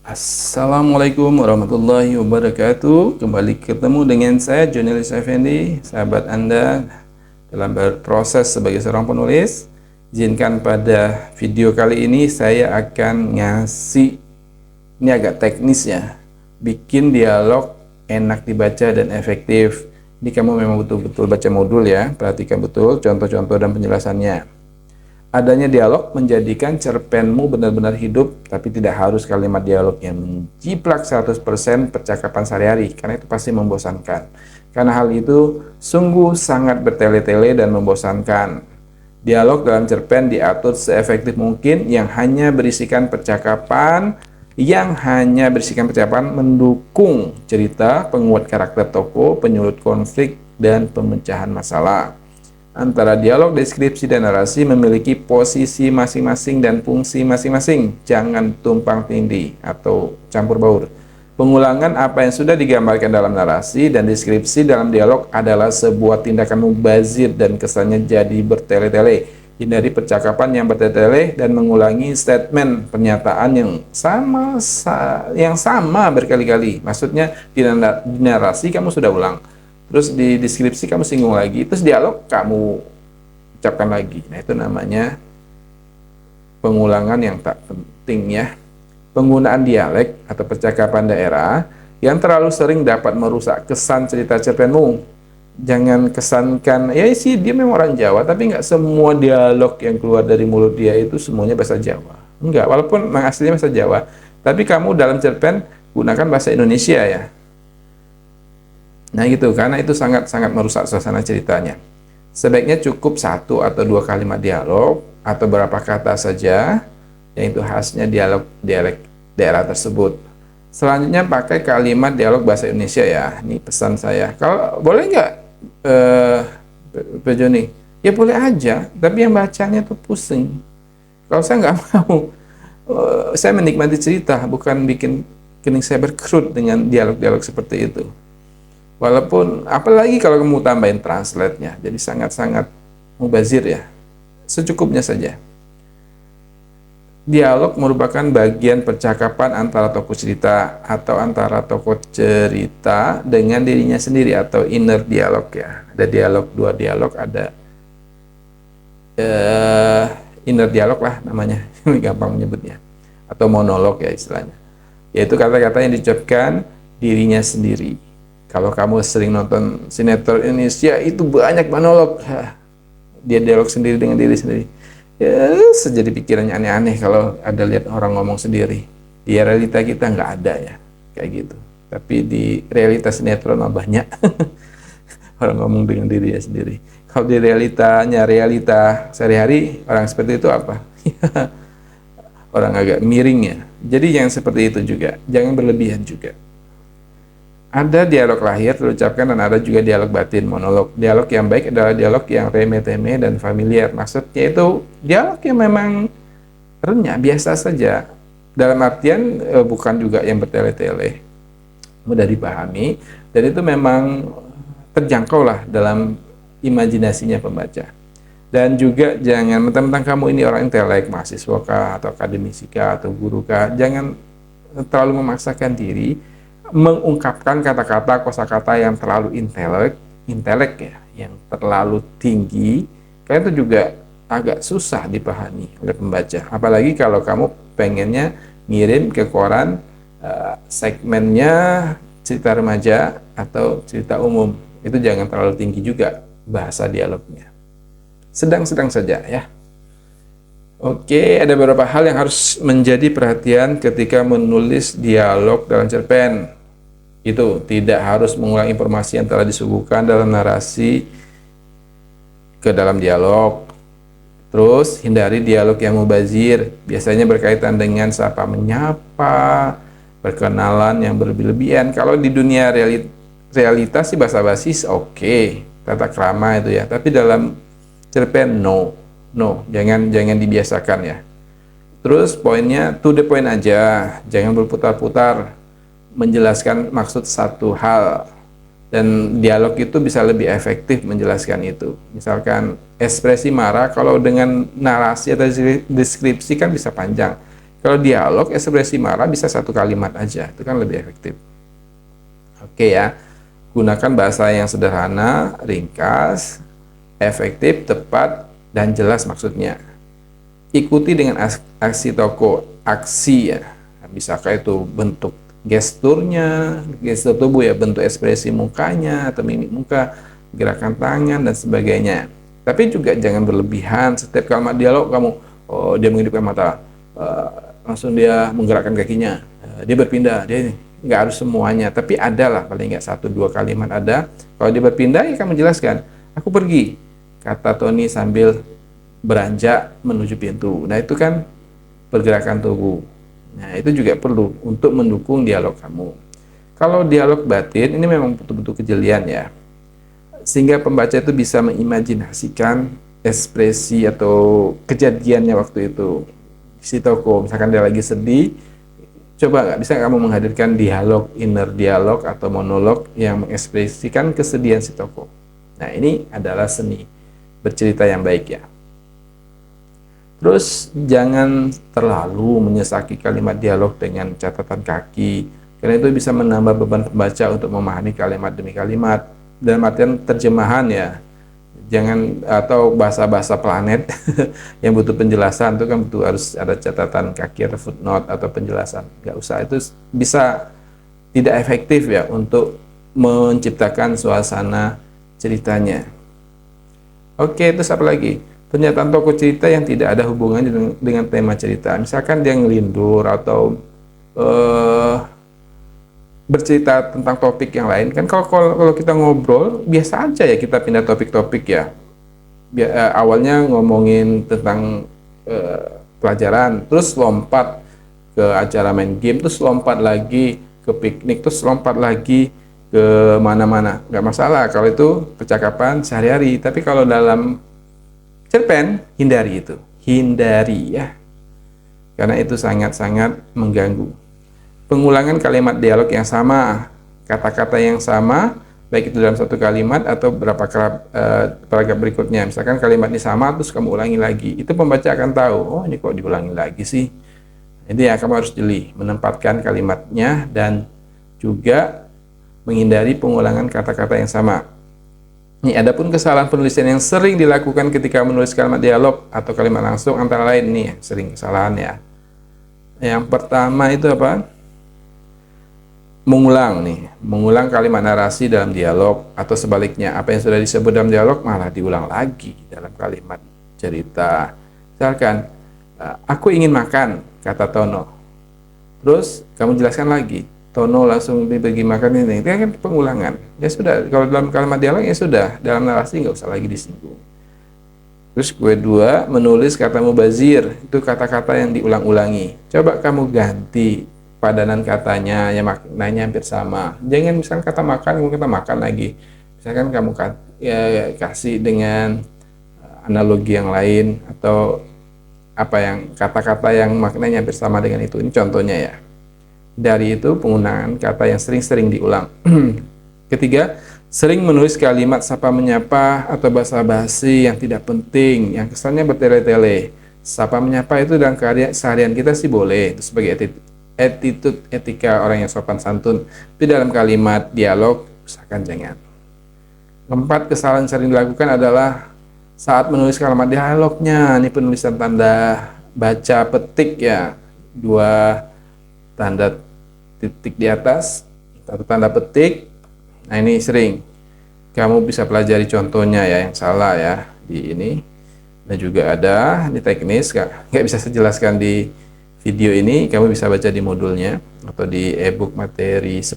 Assalamualaikum warahmatullahi wabarakatuh. Kembali ketemu dengan saya Jonelis Effendi, sahabat Anda dalam berproses sebagai seorang penulis. Izinkan pada video kali ini saya akan ngasih, ini agak teknis ya, bikin dialog enak dibaca dan efektif. Ini kamu memang betul-betul baca modul ya, perhatikan betul contoh-contoh dan penjelasannya. Adanya dialog menjadikan cerpenmu benar-benar hidup, tapi tidak harus kalimat dialog yang menjiplak 100% percakapan sehari-hari, karena itu pasti membosankan. Karena hal itu sungguh sangat bertele-tele dan membosankan. Dialog dalam cerpen diatur seefektif mungkin yang hanya berisikan percakapan mendukung cerita, penguat karakter tokoh, penyulut konflik, dan pemecahan masalah. Antara dialog, deskripsi, dan narasi memiliki posisi masing-masing dan fungsi masing-masing. Jangan tumpang tindih atau campur baur. Pengulangan apa yang sudah digambarkan dalam narasi dan deskripsi dalam dialog adalah sebuah tindakan mubazir dan kesannya jadi bertele-tele. Hindari percakapan yang bertele-tele dan mengulangi statement pernyataan yang sama berkali-kali. Maksudnya di narasi kamu sudah ulang, terus di deskripsi kamu singgung lagi, terus dialog kamu ucapkan lagi. Nah, itu namanya pengulangan yang tak penting ya. Penggunaan dialek atau percakapan daerah yang terlalu sering dapat merusak kesan cerita cerpenmu. Jangan kesankan, ya sih dia memang orang Jawa, tapi nggak semua dialog yang keluar dari mulut dia itu semuanya bahasa Jawa. Enggak, walaupun memang aslinya bahasa Jawa, tapi kamu dalam cerpen gunakan bahasa Indonesia ya. Nah gitu, karena itu sangat-sangat merusak suasana ceritanya. Sebaiknya cukup 1 atau 2 kalimat dialog atau beberapa kata saja, yang itu khasnya dialek daerah tersebut. Selanjutnya pakai kalimat dialog bahasa Indonesia ya. Ini pesan saya. Kalau boleh nggak, Pak Joni? Ya boleh aja, tapi yang bacanya tuh pusing. Kalau saya nggak mau, saya menikmati cerita, bukan bikin kening saya berkerut dengan dialog-dialog seperti itu. Walaupun, apalagi kalau kamu tambahin translate-nya, jadi sangat-sangat mubazir ya. Secukupnya saja. Dialog merupakan bagian percakapan antara tokoh cerita atau antara tokoh cerita dengan dirinya sendiri atau inner dialog ya. Ada dialog, 2 dialog, ada inner dialog lah namanya, gampang menyebutnya. Atau monolog ya istilahnya. Yaitu kata-kata yang diucapkan dirinya sendiri. Kalau kamu sering nonton sinetron Indonesia, itu banyak monolog. Dia dialog sendiri dengan diri sendiri. Ya, sejadi pikirannya aneh-aneh kalau ada lihat orang ngomong sendiri. Di realita kita nggak ada ya, kayak gitu. Tapi di realitas sinetron mah banyak orang ngomong dengan dirinya sendiri. Kalau di realita sehari-hari, orang seperti itu apa? Orang agak miring ya. Jadi jangan seperti itu juga. Jangan berlebihan juga. Ada dialog lahir terucapkan dan ada juga dialog batin, monolog. Dialog yang baik adalah dialog yang remeh-temeh dan familiar. Maksudnya itu dialog yang memang renyah, biasa saja. Dalam artian bukan juga yang bertele-tele, mudah dipahami, dan itu memang terjangkau lah dalam imajinasinya pembaca. Dan juga jangan mentang-mentang kamu ini orang intelek, mahasiswa kah, atau akademisi kah, atau guru kah, jangan terlalu memaksakan diri mengungkapkan kata-kata, kosakata yang terlalu intelek ya, yang terlalu tinggi, karena itu juga agak susah dipahami oleh pembaca. Apalagi kalau kamu pengennya ngirim ke koran segmennya cerita remaja atau cerita umum, itu jangan terlalu tinggi juga bahasa dialognya. Sedang-sedang saja ya. Oke, ada beberapa hal yang harus menjadi perhatian ketika menulis dialog dalam cerpen. Itu tidak harus mengulang informasi yang telah disuguhkan dalam narasi ke dalam dialog. Terus, hindari dialog yang mubazir, biasanya berkaitan dengan sapa menyapa, perkenalan yang berlebihan. Kalau di dunia realitas sih basa-basi oke, tata krama itu ya. Tapi dalam cerpen no, jangan dibiasakan ya. Terus poinnya to the point aja, jangan berputar-putar menjelaskan maksud satu hal, dan dialog itu bisa lebih efektif menjelaskan itu. Misalkan ekspresi marah, kalau dengan narasi atau deskripsi kan bisa panjang. Kalau dialog, ekspresi marah bisa satu kalimat aja, itu kan lebih efektif. Oke ya, gunakan bahasa yang sederhana, ringkas, efektif, tepat, dan jelas maksudnya. Ikuti dengan aksi tokoh, aksi ya, bisakah itu bentuk gesturnya, gestur tubuh ya, bentuk ekspresi mukanya atau mimik muka, gerakan tangan dan sebagainya. Tapi juga jangan berlebihan. Setiap kalimat dialog kamu, oh dia mengedipkan mata, langsung dia menggerakkan kakinya, dia berpindah, dia ini. Nggak harus semuanya, tapi ada lah paling nggak 1-2 kalimat ada. Kalau dia berpindah, ya kamu jelaskan, aku pergi, kata Tony sambil beranjak menuju pintu. Nah itu kan pergerakan tubuh. Nah itu juga perlu untuk mendukung dialog kamu. Kalau dialog batin ini memang betul-betul kejelian ya, sehingga pembaca itu bisa mengimajinasikan ekspresi atau kejadiannya waktu itu. Si tokoh misalkan dia lagi sedih, coba nggak bisa kamu menghadirkan dialog, inner dialog atau monolog yang mengekspresikan kesedihan si tokoh. Nah ini adalah seni bercerita yang baik ya. Terus jangan terlalu menyesaki kalimat dialog dengan catatan kaki, karena itu bisa menambah beban pembaca untuk memahami kalimat demi kalimat. Dalam artian terjemahan ya, jangan, atau bahasa-bahasa planet yang butuh penjelasan itu kan butuh harus ada catatan kaki atau footnote atau penjelasan. Nggak usah, itu bisa tidak efektif ya untuk menciptakan suasana ceritanya. Oke, terus apa lagi? Pernyataan tokoh cerita yang tidak ada hubungannya dengan tema cerita. Misalkan dia ngelindur atau bercerita tentang topik yang lain. Kan kalau kita ngobrol, biasa aja ya kita pindah topik-topik ya. Awalnya ngomongin tentang pelajaran, terus lompat ke acara main game, terus lompat lagi ke piknik, terus lompat lagi ke mana-mana. Nggak masalah kalau itu percakapan sehari-hari. Tapi kalau dalam cerpen, hindari itu. Hindari ya. Karena itu sangat-sangat mengganggu. Pengulangan kalimat dialog yang sama, kata-kata yang sama, baik itu dalam satu kalimat atau beberapa paragraf berikutnya. Misalkan kalimat ini sama, terus kamu ulangi lagi. Itu pembaca akan tahu, oh ini kok diulangi lagi sih. Jadi ya, kamu harus jeli menempatkan kalimatnya dan juga menghindari pengulangan kata-kata yang sama. Ini adapun kesalahan penulisan yang sering dilakukan ketika menulis kalimat dialog atau kalimat langsung antara lain nih, sering kesalahan ya. Yang pertama itu apa? Mengulang kalimat narasi dalam dialog atau sebaliknya, apa yang sudah disebut dalam dialog malah diulang lagi dalam kalimat cerita. Misalkan, aku ingin makan, kata Tono. Terus kamu jelaskan lagi. Tono langsung dibagi makan ini kan pengulangan. Ya sudah, kalau dalam kalimat dialog ya sudah, dalam narasi nggak usah lagi disinggung. Terus kedua, menulis kata mubazir, itu kata-kata yang diulang-ulangi. Coba kamu ganti padanan katanya, yang maknanya hampir sama. Jangan misalkan kata makan, kamu kata makan lagi. Misalkan kamu kasih dengan analogi yang lain atau apa yang kata-kata yang maknanya hampir sama dengan itu. Ini contohnya ya. Dari itu penggunaan kata yang sering-sering diulang. Ketiga, sering menulis kalimat sapa menyapa atau basa-basi yang tidak penting, yang kesannya bertele-tele. Sapa menyapa itu dalam seharian kita sih boleh, itu sebagai attitude etika orang yang sopan santun. Tapi dalam kalimat dialog, usahakan jangan. Keempat, kesalahan sering dilakukan adalah saat menulis kalimat dialognya. Ini penulisan tanda baca petik ya, 2 tanda titik di atas, satu tanda petik. Nah ini sering kamu bisa pelajari contohnya ya, yang salah ya di ini. Dan juga ada di teknis, nggak bisa saya jelaskan di video ini, kamu bisa baca di modulnya atau di ebook materi 10.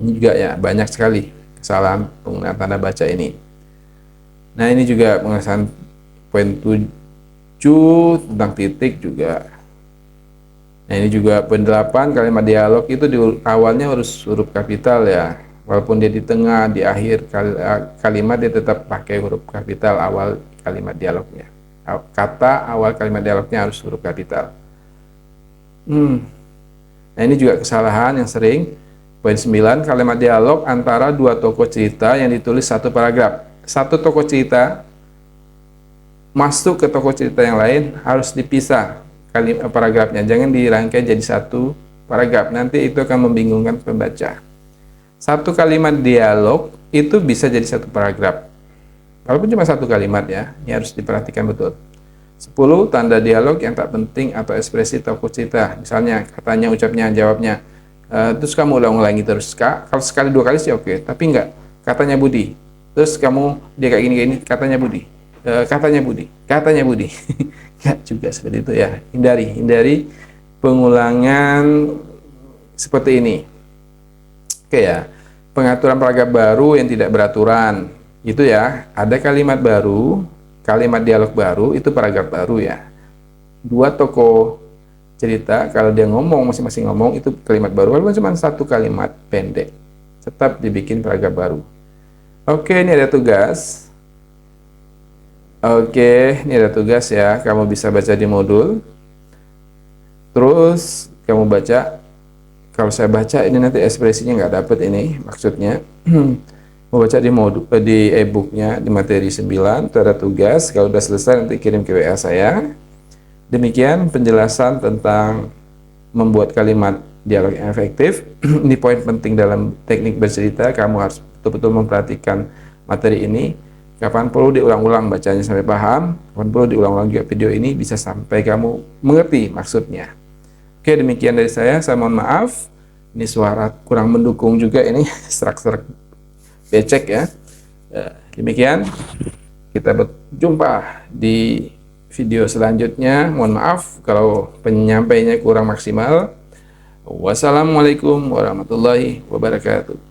Ini juga ya banyak sekali kesalahan penggunaan tanda baca ini. Nah ini juga penjelasan poin 7 tentang titik juga. Nah ini juga poin 8, kalimat dialog itu di awalnya harus huruf kapital ya. Walaupun dia di tengah, di akhir kalimat dia tetap pakai huruf kapital awal kalimat dialognya. Kata awal kalimat dialognya harus huruf kapital. Nah ini juga kesalahan yang sering. Poin 9, kalimat dialog antara 2 tokoh cerita yang ditulis satu paragraf. Satu tokoh cerita masuk ke tokoh cerita yang lain harus dipisah. paragrafnya. Jangan dirangkai jadi satu paragraf. Nanti itu akan membingungkan pembaca. Satu kalimat dialog itu bisa jadi satu paragraf. Walaupun cuma satu kalimat ya, ini harus diperhatikan betul. 10 tanda dialog yang tak penting atau ekspresi tokoh cerita. Misalnya katanya, ucapnya, jawabnya. Terus kamu ulang-ulangi terus. Kalau sekali dua kali sih oke, tapi enggak. Katanya Budi. Terus kamu dia kayak gini, katanya Budi. Katanya Budi. Katanya Budi. Enggak juga seperti itu ya. Hindari pengulangan seperti ini. Oke ya. Pengaturan paragraf baru yang tidak beraturan. Itu ya, ada kalimat baru, kalimat dialog baru, itu paragraf baru ya. Dua tokoh cerita, kalau dia ngomong, masing-masing ngomong, itu kalimat baru. Walaupun cuma satu kalimat pendek, tetap dibikin paragraf baru. Oke, ini ada tugas. Oke, ini ada tugas ya, kamu bisa baca di modul. Terus, kamu baca. Kalau saya baca, ini nanti ekspresinya nggak dapet ini, maksudnya. Membaca di modul, di e-booknya, di materi 9, itu ada tugas. Kalau sudah selesai nanti kirim ke WA saya. Demikian penjelasan tentang membuat kalimat dialog yang efektif. Ini poin penting dalam teknik bercerita. Kamu harus betul-betul memperhatikan materi ini. Kapan perlu diulang-ulang bacanya sampai paham, kapan perlu diulang-ulang juga video ini bisa sampai kamu mengerti maksudnya. Oke, demikian dari saya mohon maaf. Ini suara kurang mendukung juga ini, serak-serak becek ya. Demikian, kita berjumpa di video selanjutnya. Mohon maaf kalau penyampaiannya kurang maksimal. Wassalamualaikum warahmatullahi wabarakatuh.